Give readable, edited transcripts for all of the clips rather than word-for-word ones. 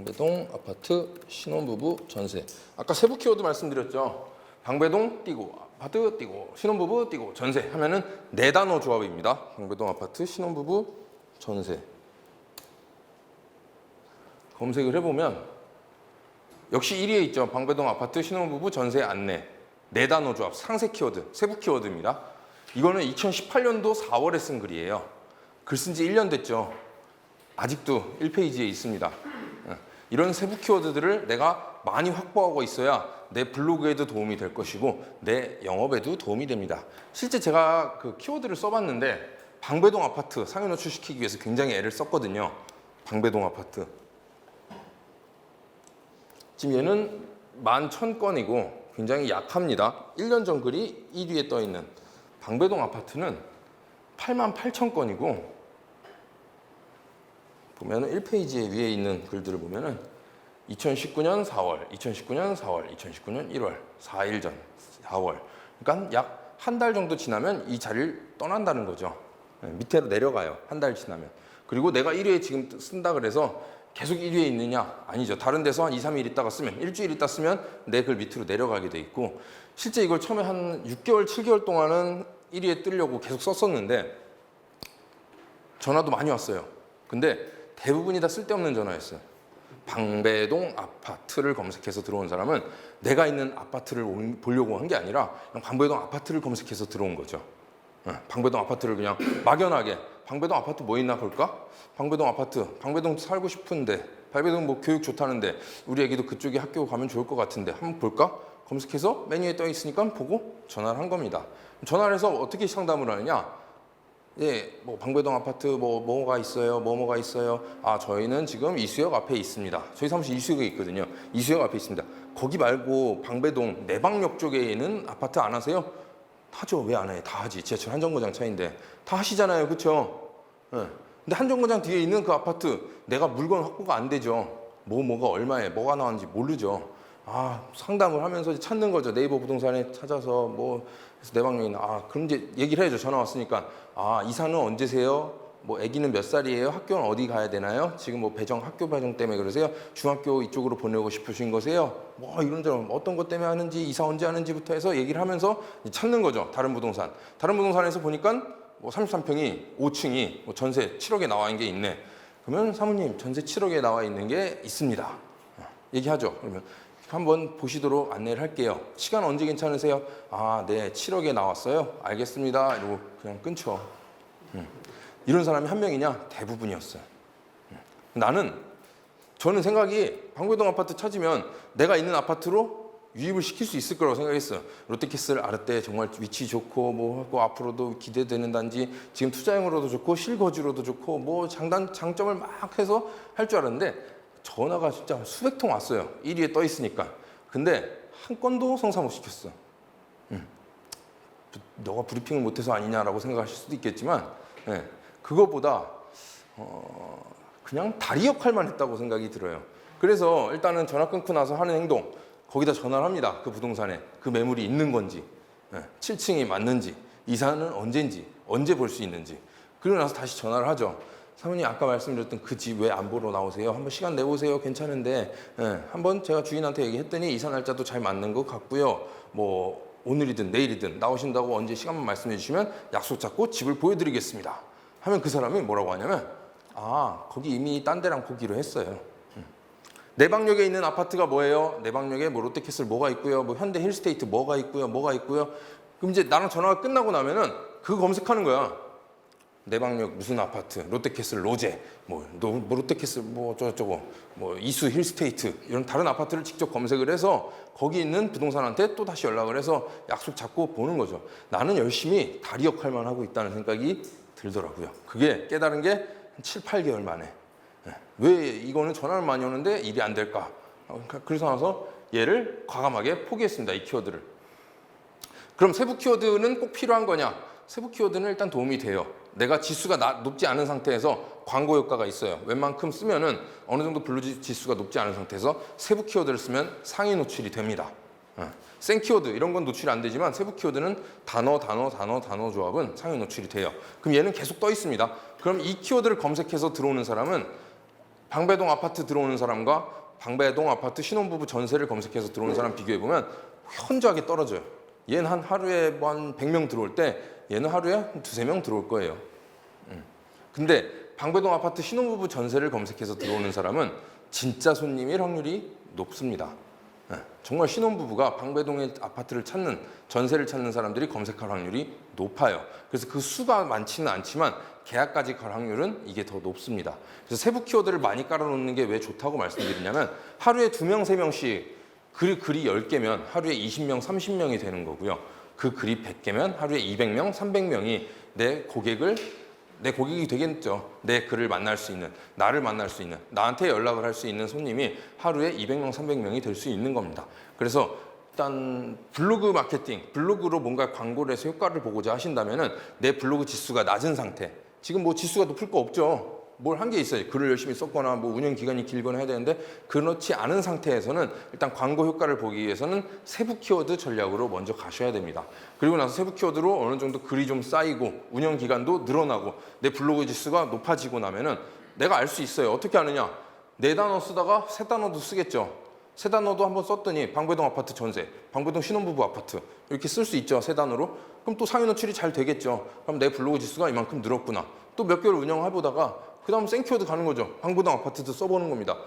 방배동 아파트 신혼부부 전세. 아까 세부 키워드 말씀드렸죠. 방배동 띄고 아파트 띄고 신혼부부 띄고 전세 하면은 네 단어 조합입니다. 방배동 아파트 신혼부부 전세. 검색을 해보면 역시 1위에 있죠. 방배동 아파트 신혼부부 전세 안내. 네 단어 조합 상세 키워드, 세부 키워드입니다. 이거는 2018년도 4월에 쓴 글이에요. 글 쓴 지 1년 됐죠. 아직도 1페이지에 있습니다. 이런 세부 키워드들을 내가 많이 확보하고 있어야 내 블로그에도 도움이 될 것이고 내 영업에도 도움이 됩니다. 실제 제가 그 키워드를 써봤는데 방배동 아파트 상위 노출시키기 위해서 굉장히 애를 썼거든요. 방배동 아파트. 지금 얘는 11,000건이고 굉장히 약합니다. 1년 전 글이 1위에 떠있는 방배동 아파트는 88,000건이고 보면은 1페이지에 위에 있는 글들을 보면은 2019년 4월, 2019년 4월, 2019년 1월, 4일 전 4월. 그러니까 약 한 달 정도 지나면 이 자리를 떠난다는 거죠. 밑으로 내려가요. 한 달 지나면. 그리고 내가 1위에 지금 쓴다 그래서 계속 1위에 있느냐? 아니죠. 다른 데서 한 2, 3일 있다가 쓰면 일주일 있다 쓰면 내 글 밑으로 내려가게 돼 있고 실제 이걸 처음에 한 6개월, 7개월 동안은 1위에 뜨려고 계속 썼었는데 전화도 많이 왔어요. 근데 대부분이 다 쓸데없는 전화였어요. 방배동 아파트를 검색해서 들어온 사람은 내가 있는 아파트를 보려고 한 게 아니라 그냥 방배동 아파트를 검색해서 들어온 거죠. 방배동 아파트를 그냥 막연하게 방배동 아파트 뭐 있나 볼까? 방배동 아파트, 방배동 살고 싶은데 방배동 뭐 교육 좋다는데 우리 애기도 그쪽에 학교 가면 좋을 것 같은데 한번 볼까? 검색해서 메뉴에 떠 있으니까 보고 전화를 한 겁니다. 전화를 해서 어떻게 상담을 하느냐? 예, 뭐 방배동 아파트 뭐가 있어요? 뭐가 있어요? 아, 저희는 지금 이수역 앞에 있습니다. 저희 사무실 이수역에 있거든요. 이수역 앞에 있습니다. 거기 말고 방배동 내방역 쪽에 있는 아파트 안 하세요? 하죠. 왜 안 해? 다 하지. 지하철 한정거장 차인데 다 하시잖아요. 그렇죠? 예. 근데 한정거장 뒤에 있는 그 아파트 내가 물건 확보가 안 되죠. 뭐가 얼마에 뭐가 나왔는지 모르죠. 아, 상담을 하면서 찾는 거죠. 네이버 부동산에 찾아서 뭐 내방역에 있나. 아, 그럼 이제 얘기를 해야죠. 전화 왔으니까. 아, 이사는 언제세요? 뭐 아기는 몇 살이에요? 학교는 어디 가야 되나요? 지금 뭐 학교 배정 때문에 그러세요? 중학교 이쪽으로 보내고 싶으신 거세요? 뭐 이런저런 어떤 것 때문에 하는지 이사 언제 하는지부터 해서 얘기를 하면서 찾는 거죠. 다른 부동산. 다른 부동산에서 보니까 뭐 33평이 5층이 뭐 전세 7억에 나와 있는 게 있네. 그러면 사모님 전세 7억에 나와 있는 게 있습니다. 얘기하죠. 그러면 한번 보시도록 안내를 할게요. 시간 언제 괜찮으세요? 아, 네, 7억에 나왔어요. 알겠습니다. 이러고 그냥 끊죠. 이런 사람이 한 명이냐? 대부분이었어요. 저는 생각이 방배동 아파트 찾으면 내가 있는 아파트로 유입을 시킬 수 있을 거라고 생각했어요. 롯데캐슬 아르떼 정말 위치 좋고 뭐 하고 앞으로도 기대되는 단지 지금 투자용으로도 좋고 실거주로도 좋고 뭐 장점을 막 해서 할 줄 알았는데 전화가 진짜 수백 통 왔어요. 1위에 떠 있으니까. 근데 한 건도 성사 못 시켰어. 너가 브리핑을 못해서 아니냐라고 생각하실 수도 있겠지만 그거보다 그냥 다리 역할만 했다고 생각이 들어요. 그래서 일단은 전화 끊고 나서 하는 행동 거기다 전화를 합니다. 그 부동산에 그 매물이 있는 건지 7층이 맞는지 이사는 언제인지 언제 볼 수 있는지 그리고 나서 다시 전화를 하죠. 사모님 아까 말씀드렸던 그 집 왜 안 보러 나오세요? 한번 시간 내보세요. 괜찮은데 한번 제가 주인한테 얘기했더니 이사 날짜도 잘 맞는 것 같고요. 뭐 오늘이든 내일이든 나오신다고 언제 시간만 말씀해 주시면 약속 잡고 집을 보여드리겠습니다. 하면 그 사람이 뭐라고 하냐면 아 거기 이미 딴 데랑 보기로 했어요. 내방역에 있는 아파트가 뭐예요? 내방역에 뭐 롯데캐슬 뭐가 있고요. 뭐 현대 힐스테이트 뭐가 있고요. 그럼 이제 나랑 전화가 끝나고 나면은 그거 검색하는 거야. 내방역 무슨 아파트, 롯데캐슬 로제, 뭐 롯데캐슬 뭐 저쩌고, 뭐 이수 힐스테이트 이런 다른 아파트를 직접 검색을 해서 거기 있는 부동산한테 또 다시 연락을 해서 약속 잡고 보는 거죠. 나는 열심히 다리 역할만 하고 있다는 생각이 들더라고요. 그게 깨달은 게 한 7, 8개월 만에. 왜 이거는 전화를 많이 오는데 일이 안 될까? 그래서 나서 얘를 과감하게 포기했습니다. 이 키워드를. 그럼 세부 키워드는 꼭 필요한 거냐? 세부 키워드는 일단 도움이 돼요. 내가 지수가 높지 않은 상태에서 광고 효과가 있어요. 웬만큼 쓰면은 어느 정도 블루 지수가 높지 않은 상태에서 세부 키워드를 쓰면 상위 노출이 됩니다. 생 키워드 이런 건 노출이 안 되지만 세부 키워드는 단어 조합은 상위 노출이 돼요. 그럼 얘는 계속 떠 있습니다. 그럼 이 키워드를 검색해서 들어오는 사람은 방배동 아파트 들어오는 사람과 방배동 아파트 신혼부부 전세를 검색해서 들어오는 사람 비교해보면 현저하게 떨어져요. 얘는 한 하루에 뭐 한 100명 들어올 때 얘는 하루에 한 두세 명 들어올 거예요. 근데 방배동 아파트 신혼부부 전세를 검색해서 들어오는 사람은 진짜 손님일 확률이 높습니다. 정말 신혼부부가 방배동의 아파트를 찾는, 전세를 찾는 사람들이 검색할 확률이 높아요. 그래서 그 수가 많지는 않지만 계약까지 갈 확률은 이게 더 높습니다. 그래서 세부 키워드를 많이 깔아놓는 게 왜 좋다고 말씀드리냐면 하루에 2명, 3명씩 글이 10개면 하루에 20명, 30명이 되는 거고요. 그 글이 100개면 하루에 200명, 300명이 내 고객이 되겠죠. 내 글을 만날 수 있는, 나를 만날 수 있는, 나한테 연락을 할 수 있는 손님이 하루에 200명, 300명이 될 수 있는 겁니다. 그래서 일단 블로그 마케팅, 블로그로 뭔가 광고를 해서 효과를 보고자 하신다면은 내 블로그 지수가 낮은 상태, 지금 뭐 지수가 높을 거 없죠. 뭘 한 게 있어요. 글을 열심히 썼거나 뭐 운영 기간이 길거나 해야 되는데 그렇지 않은 상태에서는 일단 광고 효과를 보기 위해서는 세부 키워드 전략으로 먼저 가셔야 됩니다. 그리고 나서 세부 키워드로 어느 정도 글이 좀 쌓이고 운영 기간도 늘어나고 내 블로그 지수가 높아지고 나면은 내가 알 수 있어요. 어떻게 아느냐? 4단어 쓰다가 3단어도 쓰겠죠. 3단어도 한번 썼더니 방배동 아파트 전세, 방배동 신혼부부 아파트 이렇게 쓸 수 있죠. 3단어로. 그럼 또 상위 노출이 잘 되겠죠. 그럼 내 블로그 지수가 이만큼 늘었구나. 또 몇 개월 운영해보다가 그 다음 생키워드 가는 거죠. 방배동 아파트도 써보는 겁니다.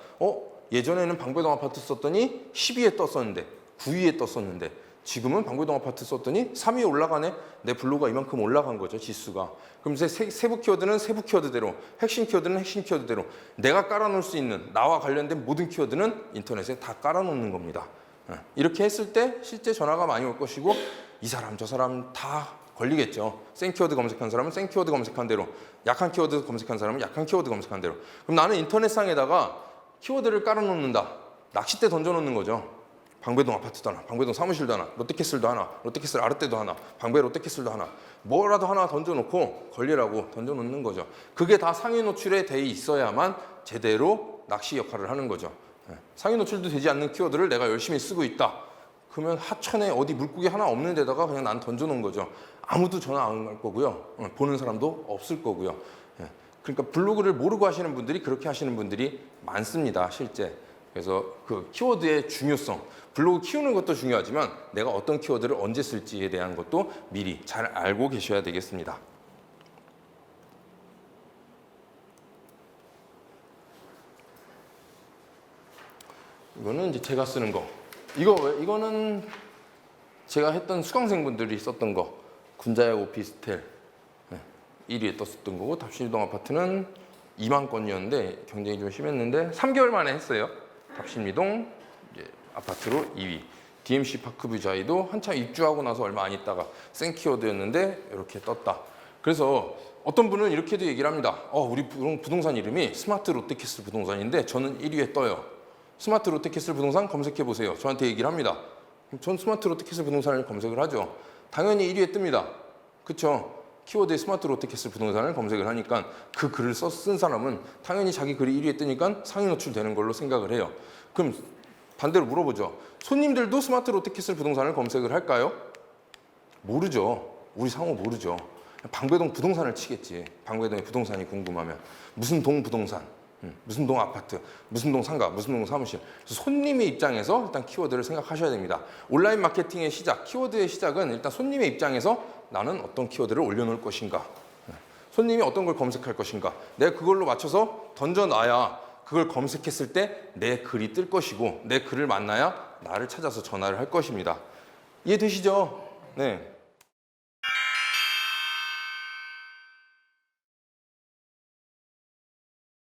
예전에는 방배동 아파트 썼더니 10위에 떴었는데 9위에 떴었는데 지금은 방배동 아파트 썼더니 3위에 올라가네. 내 블로그가 이만큼 올라간 거죠. 지수가. 그럼 이제 세부 키워드는 세부 키워드대로, 핵심 키워드는 핵심 키워드대로 내가 깔아놓을 수 있는 나와 관련된 모든 키워드는 인터넷에 다 깔아놓는 겁니다. 이렇게 했을 때 실제 전화가 많이 올 것이고 이 사람 저 사람 다 걸리겠죠. 센 키워드 검색한 사람은 센 키워드 검색한 대로, 약한 키워드 검색한 사람은 약한 키워드 검색한 대로. 그럼 나는 인터넷상에다가 키워드를 깔아놓는다. 낚싯대 던져놓는 거죠. 방배동 아파트도 하나, 방배동 사무실도 하나, 롯데캐슬도 하나, 롯데캐슬 아르떼도 하나, 방배 롯데캐슬도 하나, 뭐라도 하나 던져놓고 걸리라고 던져놓는 거죠. 그게 다 상위 노출에 돼 있어야만 제대로 낚시 역할을 하는 거죠. 상위 노출도 되지 않는 키워드를 내가 열심히 쓰고 있다. 그러면 하천에 어디 물고기 하나 없는 데다가 그냥 난 던져놓은 거죠. 아무도 전화 안 갈 거고요. 보는 사람도 없을 거고요. 그러니까 블로그를 모르고 하시는 분들이 그렇게 하시는 분들이 많습니다. 실제. 그래서 그 키워드의 중요성, 블로그 키우는 것도 중요하지만 내가 어떤 키워드를 언제 쓸지에 대한 것도 미리 잘 알고 계셔야 되겠습니다. 이거는 이제 제가 쓰는 거. 이거는 제가 했던 수강생분들이 썼던 거. 군자역 오피스텔 1위에 떴었던 거고, 답신이동 아파트는 2만 건이었는데 경쟁이 좀 심했는데 3개월 만에 했어요. 답신이동 아파트로 2위. DMC 파크뷰 자이도 한참 입주하고 나서 얼마 안 있다가 센 키워드였는데 이렇게 떴다. 그래서 어떤 분은 이렇게도 얘기를 합니다. 우리 부동산 이름이 스마트 롯데캐슬 부동산인데 저는 1위에 떠요. 스마트 롯데캐슬 부동산 검색해 보세요. 저한테 얘기를 합니다. 전 스마트 롯데캐슬 부동산을 검색을 하죠. 당연히 1위에 뜹니다. 그쵸? 키워드에 스마트 롯데캐슬 부동산을 검색을 하니까 그 글을 쓴 사람은 당연히 자기 글이 1위에 뜨니까 상위 노출되는 걸로 생각을 해요. 그럼 반대로 물어보죠. 손님들도 스마트 롯데캐슬 부동산을 검색을 할까요? 모르죠. 우리 상호 모르죠. 방배동 부동산을 치겠지. 방배동의 부동산이 궁금하면. 무슨 동 부동산, 무슨 동 아파트, 무슨 동 상가, 무슨 동 사무실. 그래서 손님의 입장에서 일단 키워드를 생각하셔야 됩니다. 온라인 마케팅의 시작, 키워드의 시작은 일단 손님의 입장에서 나는 어떤 키워드를 올려놓을 것인가, 손님이 어떤 걸 검색할 것인가, 내가 그걸로 맞춰서 던져놔야 그걸 검색했을 때 내 글이 뜰 것이고 내 글을 만나야 나를 찾아서 전화를 할 것입니다. 이해되시죠? 네.